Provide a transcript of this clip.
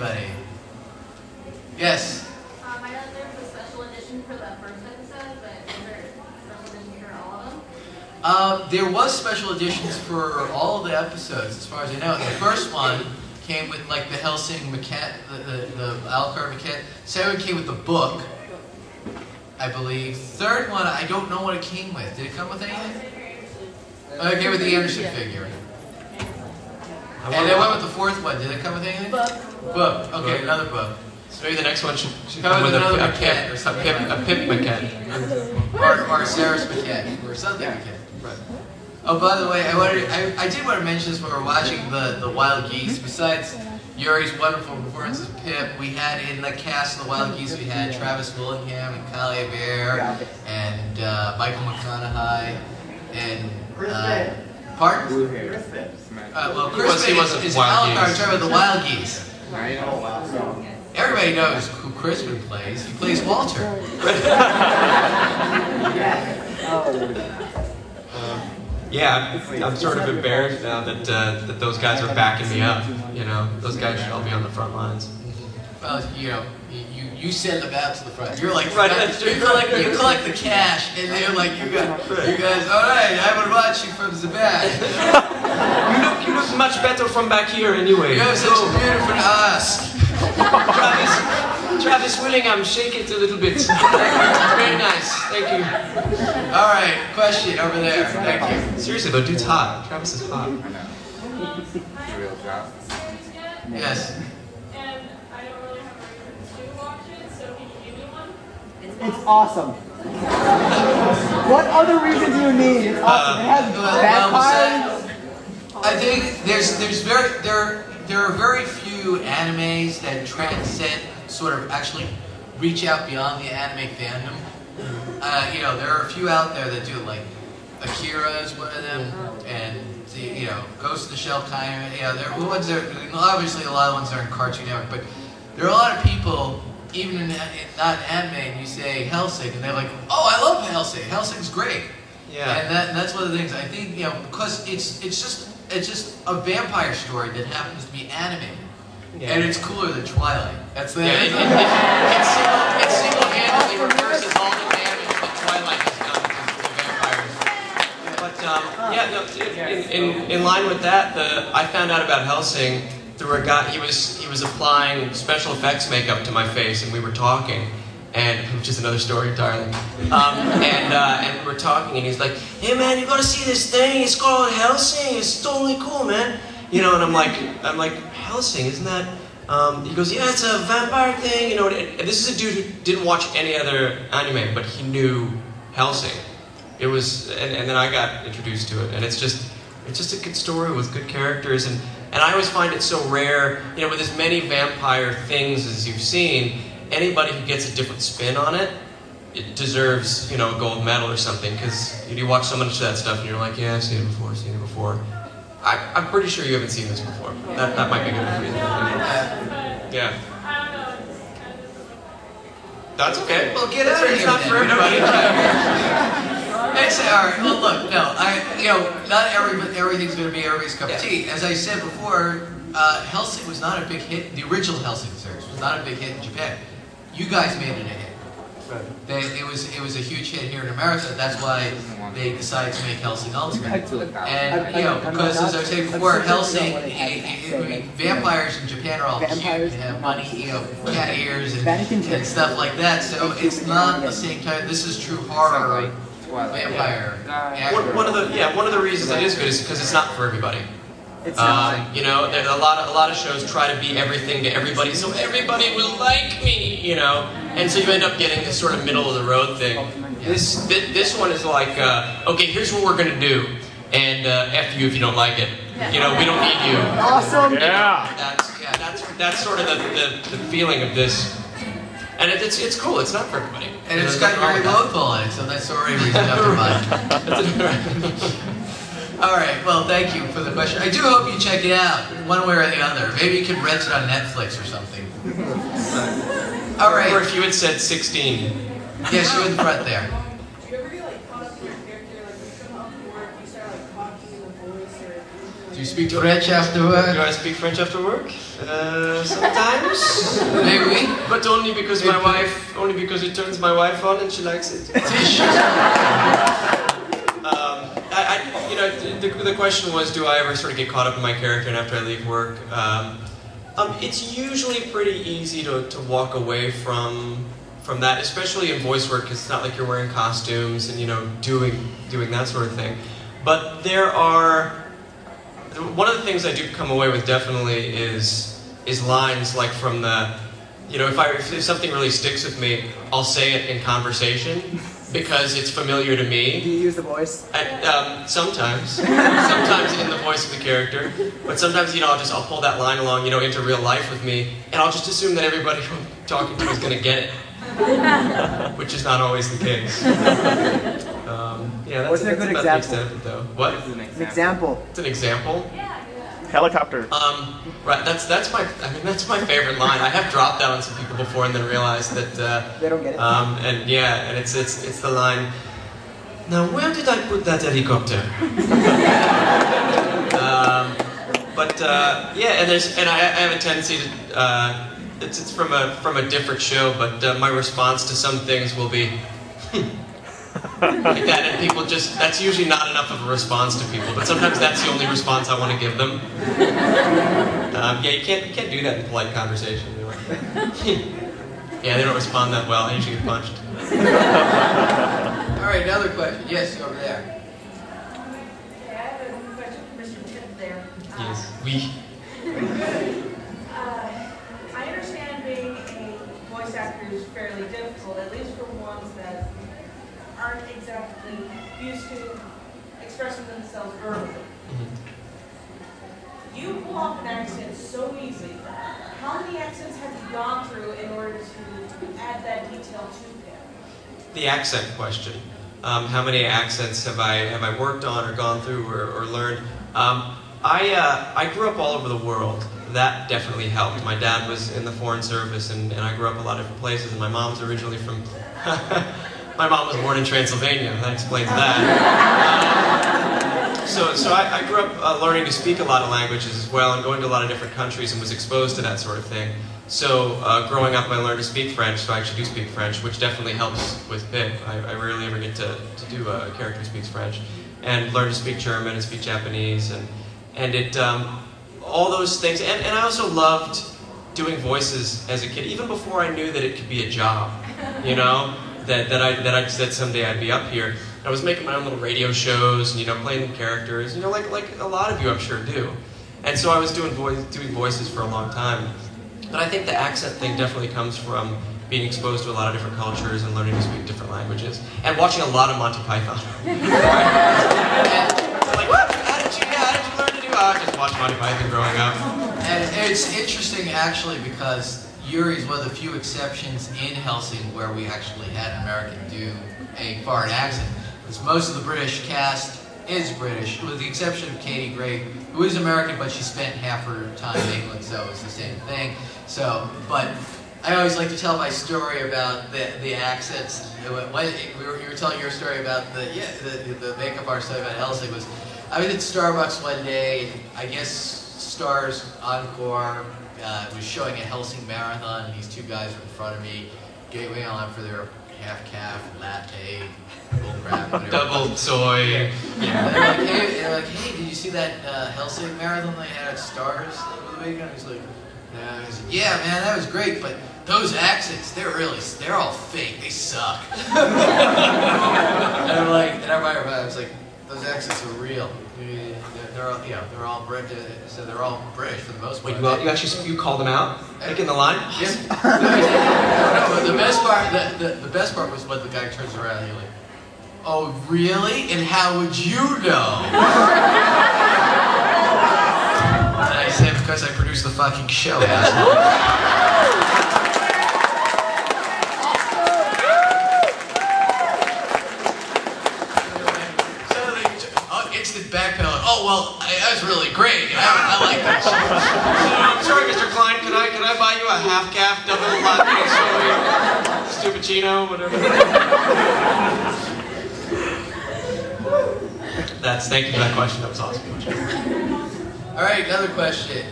anybody? Yes? I know that there was a special edition for the first episode, but is there a special edition for all of them? There was special editions for all of the episodes, as far as I know. The first one came with like the Hellsing maquette, the Alucard maquette. Second one came with the book, I believe. Third one, I don't know what it came with. Did it come with anything? Oh, it came with the Anderson figure. And then went with the fourth one. Did it come with anything? Book. Book. Okay, another book. So maybe the next one should Come with another a maquette or something. a pip maquette. Or Sarah's maquette. Or something maquette. Right. Oh, by the way, I did want to mention this when we were watching the Wild Geese. Besides Yuri's wonderful performance as Pip, we had in the cast of the Wild Geese, we had Travis Willingham and Kali Bear and Michael McConaughey and pardon? Well, Chris He wasn't is Wild Alucard, Geese. talking about the Wild Geese. Everybody knows who Crispin plays. He plays Walter. Yeah, I'm sort of embarrassed now that that those guys are backing me up. You know, those guys should all be on the front lines. Well, you know, you send them out to the front. You're like, Right, you collect the cash, and they're like, you guys, all right, I would watch you from the back. You look much better from back here anyway. You have such a beautiful ass. Travis Willingham, shake it a little bit. Very nice, thank you. All right, question over there. Thank you. Seriously though, dude's hot. Travis is hot. Yes. And I don't really have a reason to watch it, so can you give me one? It's awesome. What other reason do you need? It's awesome. It has vampires. I think there are very few animes that transcend, sort of actually reach out beyond the anime fandom. You know, there are a few out there that do, like Akira is one of them, and you know, Ghost in the Shell kind of. You know, there are ones that obviously a lot of ones are in Cartoon Network, but there are a lot of people, even in not anime, and you say Hellsing, and they're like, oh, I love Hellsing. Hellsing's great. Yeah. And that's one of the things I think, you know, because it's just a vampire story that happens to be animated. Yeah. And it's cooler than Twilight. That's the It single-handedly reverses all the damage that Twilight has done to vampires. But in line with that, I found out about Hellsing through a guy. He was applying special effects makeup to my face, and we were talking, and which is another story entirely. And we were talking, and he's like, "Hey man, you gotta see this thing. It's called Hellsing. It's totally cool, man." You know, and I'm like, Hellsing, isn't that? He goes, yeah, it's a vampire thing, you know. And this is a dude who didn't watch any other anime, but he knew Hellsing. It was, and then I got introduced to it, and it's just a good story with good characters, and I always find it so rare, you know, with as many vampire things as you've seen, anybody who gets a different spin on it, it deserves, you know, a gold medal or something, because you watch so much of that stuff, and you're like, yeah, I've seen it before. I'm pretty sure you haven't seen this before. That might be good for you. Yeah. That's okay. Well, get out of here. It's not for everybody. It's all right. Well, look, no, not everything's going to be everybody's cup of tea. As I said before, Hellsing was not a big hit. The original Hellsing series was not a big hit in Japan. You guys made it a hit. It was a huge hit here in America. That's why they decided to make Hellsing Ultimate. And you know, because as I was saying before, Hellsing, vampires in Japan are all cute. They have money, you know, cat ears and stuff like that. So it's not the same type. This is true horror vampire. One of the reasons it is good is because it's not for everybody. You know, a lot of shows try to be everything to everybody, so everybody will like me, you know, and so you end up getting this sort of middle of the road thing. This one is like, okay, here's what we're gonna do, and F you if you don't like it. You know, we don't need you. Awesome. Yeah. That's sort of the feeling of this, and it's cool. It's not for everybody, and it's got Yuri Lowenthal in it, so that's already reason never mind. All right, well, thank you for the question. I do hope you check it out, one way or the other. Maybe you can rent it on Netflix or something. All right. Or if you had said 16. Yes, you in front there. Do you ever get like caught up in your character, like you come up to work, you start like talking in the voice, or Do you speak French after work? Do I speak French after work? Sometimes. Maybe. But only because only because it turns my wife on and she likes it. You know, the question was, do I ever sort of get caught up in my character and after I leave work? It's usually pretty easy to walk away from that, especially in voice work, because it's not like you're wearing costumes and, you know, doing that sort of thing. But there are, one of the things I do come away with definitely is lines like from the, you know, if something really sticks with me, I'll say it in conversation because it's familiar to me. Do you use the voice? Sometimes. Sometimes in the voice of the character. But sometimes, you know, I'll pull that line along, you know, into real life with me, and I'll just assume that everybody who I'm talking to is going to get it. Which is not always the case. Yeah, that's, What's a good example? Though. What? An example. It's an example? Helicopter. Right, that's my favorite line. I have dropped that on some people before and then realized that they don't get it. And yeah, and it's the line. Now where did I put that helicopter? Yeah, and I have a tendency to it's from a different show, but my response to some things will be like that, and people just, that's usually not enough of a response to people, but sometimes that's the only response I want to give them. Yeah, you can't do that in polite conversation. Yeah, they don't respond that well. I usually get punched. All right, another question. Yes, over there. Okay, I have a question for Mr. Pitt there. Yes, we. I understand being a voice actor is fairly difficult, at least for ones that aren't exactly used to expressing themselves verbally. You pull off an accent so easily. How many accents have you gone through in order to add that detail to them? The accent question. How many accents have I worked on or gone through or learned? I grew up all over the world. That definitely helped. My dad was in the Foreign Service, and I grew up a lot of different places. And my mom's originally from. My mom was born in Transylvania. That explains that. So I grew up learning to speak a lot of languages as well, and going to a lot of different countries, and was exposed to that sort of thing. So growing up, I learned to speak French. So I actually do speak French, which definitely helps with Pip. I rarely ever get to do a character who speaks French, and learned to speak German and speak Japanese, and it all those things. And I also loved doing voices as a kid, even before I knew that it could be a job. You know, that I said someday I'd be up here. I was making my own little radio shows, and, you know, playing the characters, you know, like a lot of you I'm sure do. And so I was doing voices for a long time. But I think the accent thing definitely comes from being exposed to a lot of different cultures and learning to speak different languages. And watching a lot of Monty Python. Like, how did you learn to do? I just watched Monty Python growing up. And it's interesting, actually, because Yuri's one of the few exceptions in Hellsing where we actually had an American do a foreign accent. Because most of the British cast is British, with the exception of Katie Gray, who is American, but she spent half her time in England, so it's the same thing. So, but I always like to tell my story about the accents. You were telling your story about the makeup artist story about Hellsing. Was I was at Starbucks one day, and I guess Star's Encore was showing a Hellsing marathon, and these two guys were in front of me, getting on for their half-calf, latte, bullcrap, whatever. Double soy. Yeah. And they're like, hey, did you see that Hellsing marathon they had at Stars over the weekend? He's like, no. He's like, yeah, man, that was great, but those accents, they're all fake. They suck. And I'm like, and I was like, those accents are real. They're all British. So they're all British for the most part. Wait, you called them out, like in the line? Yeah. No, the best part was when the guy turns around and he's like, oh, really? And how would you know? And I said, because I produced the fucking show, asshole. Backpedaling. Oh well, that was really great. I like that shit. I'm sorry, Mr. Klein. Can I buy you a half-calf double latte soy stupidino, whatever? Thank you for that question. That was awesome. All right, another question.